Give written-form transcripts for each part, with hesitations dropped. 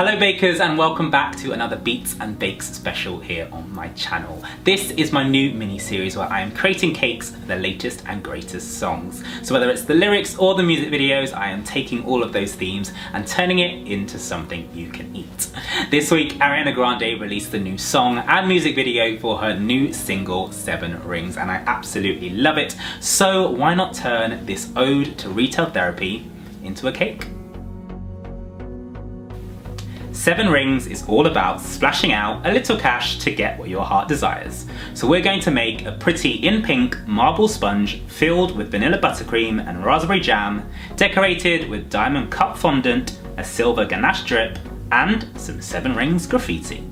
Hello bakers, and welcome back to another Beats and Bakes special here on my channel. This is my new mini-series where I am creating cakes for the latest and greatest songs. So whether it's the lyrics or the music videos, I am taking all of those themes and turning it into something you can eat. This week, Ariana Grande released the new song and music video for her new single, 7 Rings, and I absolutely love it. So why not turn this ode to retail therapy into a cake? 7 Rings is all about splashing out a little cash to get what your heart desires. So we're going to make a pretty in pink marble sponge filled with vanilla buttercream and raspberry jam, decorated with diamond cut fondant, a silver ganache drip, and some 7 Rings graffiti.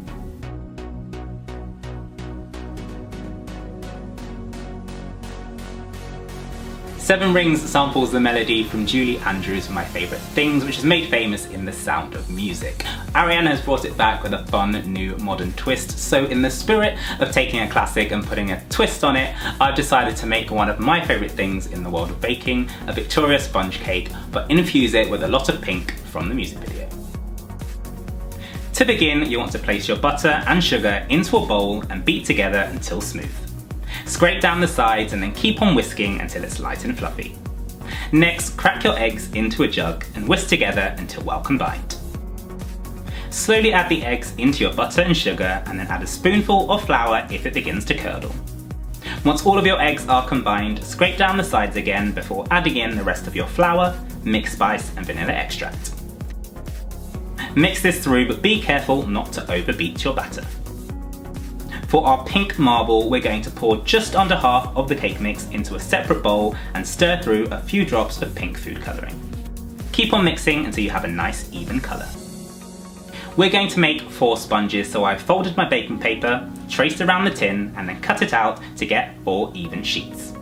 Seven Rings samples the melody from Julie Andrews' My Favourite Things, which is made famous in The Sound of Music. Ariana has brought it back with a fun new modern twist, so in the spirit of taking a classic and putting a twist on it, I've decided to make one of my favourite things in the world of baking, a Victoria sponge cake, but infuse it with a lot of pink from the music video. To begin, you want to place your butter and sugar into a bowl and beat together until smooth. Scrape down the sides and then keep on whisking until it's light and fluffy. Next, crack your eggs into a jug and whisk together until well combined. Slowly add the eggs into your butter and sugar and then add a spoonful of flour if it begins to curdle. Once all of your eggs are combined, scrape down the sides again before adding in the rest of your flour, mixed spice and vanilla extract. Mix this through, but be careful not to overbeat your batter. For our pink marble, we're going to pour just under half of the cake mix into a separate bowl and stir through a few drops of pink food colouring. Keep on mixing until you have a nice even colour. We're going to make 4 sponges, so I've folded my baking paper, traced around the tin, and then cut it out to get 4 even sheets.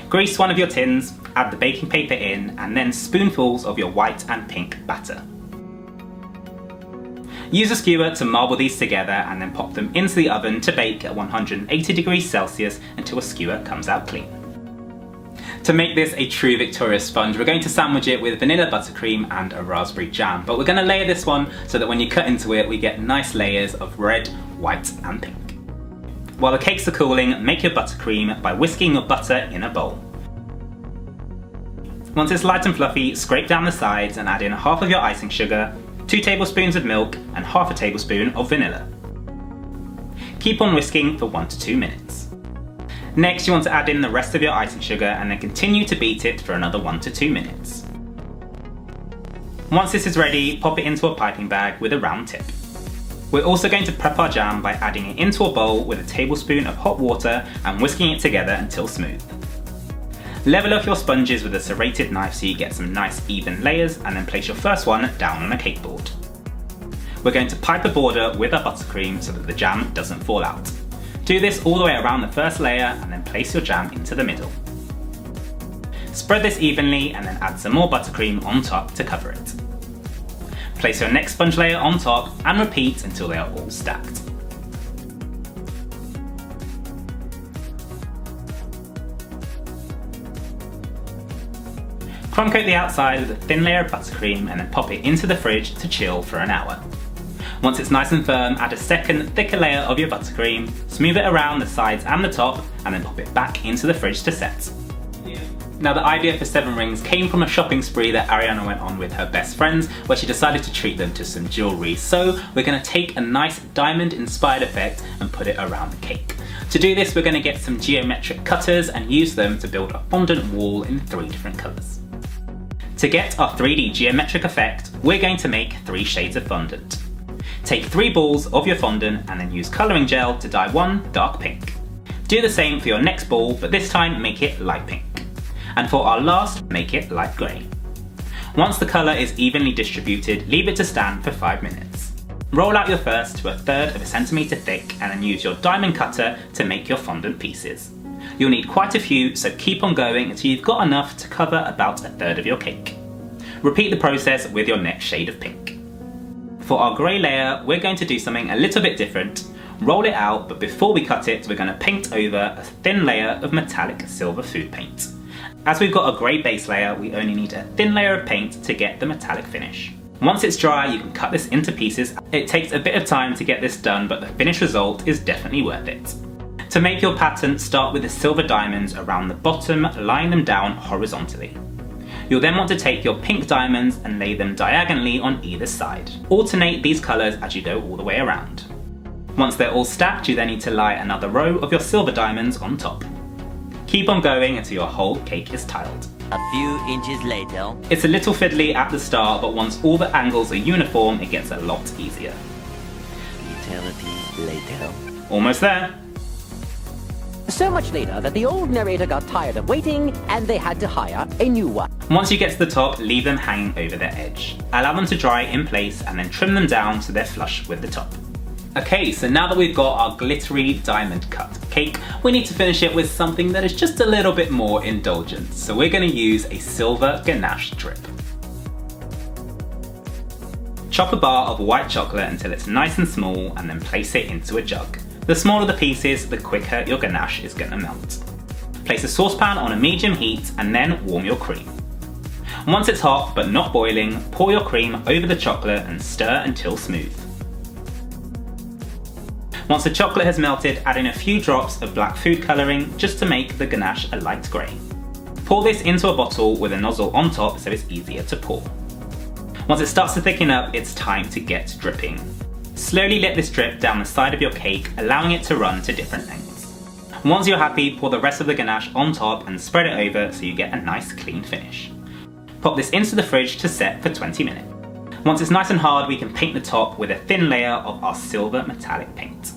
Grease one of your tins, add the baking paper in, and then spoonfuls of your white and pink batter. Use a skewer to marble these together and then pop them into the oven to bake at 180 degrees Celsius until a skewer comes out clean. To make this a true Victoria sponge, we're going to sandwich it with vanilla buttercream and a raspberry jam, but we're going to layer this one so that when you cut into it we get nice layers of red, white and pink. While the cakes are cooling, make your buttercream by whisking your butter in a bowl. Once it's light and fluffy, scrape down the sides and add in half of your icing sugar, 2 tablespoons of milk and half a tablespoon of vanilla. Keep on whisking for 1 to 2 minutes. Next, you want to add in the rest of your icing sugar and then continue to beat it for another 1 to 2 minutes. Once this is ready, pop it into a piping bag with a round tip. We're also going to prep our jam by adding it into a bowl with a tablespoon of hot water and whisking it together until smooth. Level off your sponges with a serrated knife so you get some nice even layers, and then place your first one down on a cake board. We're going to pipe a border with our buttercream so that the jam doesn't fall out. Do this all the way around the first layer and then place your jam into the middle. Spread this evenly and then add some more buttercream on top to cover it. Place your next sponge layer on top and repeat until they are all stacked. Crumb coat the outside with a thin layer of buttercream and then pop it into the fridge to chill for an hour. Once it's nice and firm, add a second, thicker layer of your buttercream, smooth it around the sides and the top, and then pop it back into the fridge to set. Now the idea for 7 Rings came from a shopping spree that Ariana went on with her best friends, where she decided to treat them to some jewellery. So we're going to take a nice diamond inspired effect and put it around the cake. To do this, we're going to get some geometric cutters and use them to build a fondant wall in 3 different colours. To get our 3D geometric effect, we're going to make 3 shades of fondant. Take 3 balls of your fondant and then use colouring gel to dye one dark pink. Do the same for your next ball, but this time make it light pink. And for our last, make it light grey. Once the colour is evenly distributed, leave it to stand for 5 minutes. Roll out your first to 1/3 of a centimetre thick and then use your diamond cutter to make your fondant pieces. You'll need quite a few, so keep on going until you've got enough to cover about 1/3 of your cake. Repeat the process with your next shade of pink. For our grey layer, we're going to do something a little bit different. Roll it out, but before we cut it, we're going to paint over a thin layer of metallic silver food paint. As we've got a grey base layer, we only need a thin layer of paint to get the metallic finish. Once it's dry, you can cut this into pieces. It takes a bit of time to get this done, but the finished result is definitely worth it. To make your pattern, start with the silver diamonds around the bottom, laying them down horizontally. You'll then want to take your pink diamonds and lay them diagonally on either side. Alternate these colours as you go all the way around. Once they're all stacked, you then need to lie another row of your silver diamonds on top. Keep on going until your whole cake is tiled. A few inches later. It's a little fiddly at the start, but once all the angles are uniform, it gets a lot easier. Eternity later. Almost there. So much later that the old narrator got tired of waiting and they had to hire a new one. Once you get to the top, leave them hanging over their edge. Allow them to dry in place and then trim them down so they're flush with the top. Okay, so now that we've got our glittery diamond cut cake, we need to finish it with something that is just a little bit more indulgent. So we're going to use a silver ganache drip. Chop a bar of white chocolate until it's nice and small and then place it into a jug. The smaller the pieces, the quicker your ganache is going to melt. Place a saucepan on a medium heat and then warm your cream. Once it's hot but not boiling, pour your cream over the chocolate and stir until smooth. Once the chocolate has melted, add in a few drops of black food colouring just to make the ganache a light grey. Pour this into a bottle with a nozzle on top so it's easier to pour. Once it starts to thicken up, it's time to get dripping. Slowly let this drip down the side of your cake, allowing it to run to different lengths. Once you're happy, pour the rest of the ganache on top and spread it over so you get a nice clean finish. Pop this into the fridge to set for 20 minutes. Once it's nice and hard, we can paint the top with a thin layer of our silver metallic paint.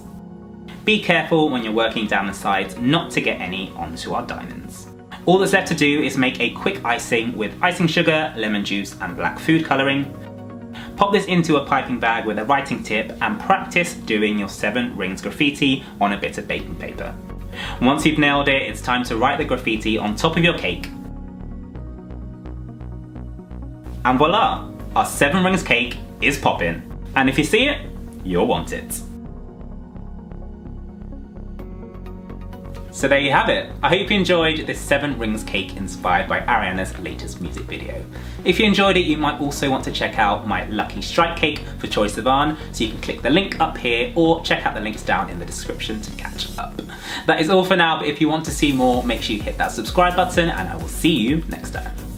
Be careful when you're working down the sides not to get any onto our diamonds. All that's left to do is make a quick icing with icing sugar, lemon juice and black food colouring. Pop this into a piping bag with a writing tip and practice doing your 7 rings graffiti on a bit of baking paper. Once you've nailed it, it's time to write the graffiti on top of your cake. And voila! Our 7 rings cake is popping. And if you see it, you'll want it. So there you have it. I hope you enjoyed this 7 rings cake inspired by Ariana's latest music video. If you enjoyed it, you might also want to check out my Lucky Strike cake for Choice Savon, so you can click the link up here or check out the links down in the description to catch up. That is all for now, but if you want to see more, make sure you hit that subscribe button and I will see you next time.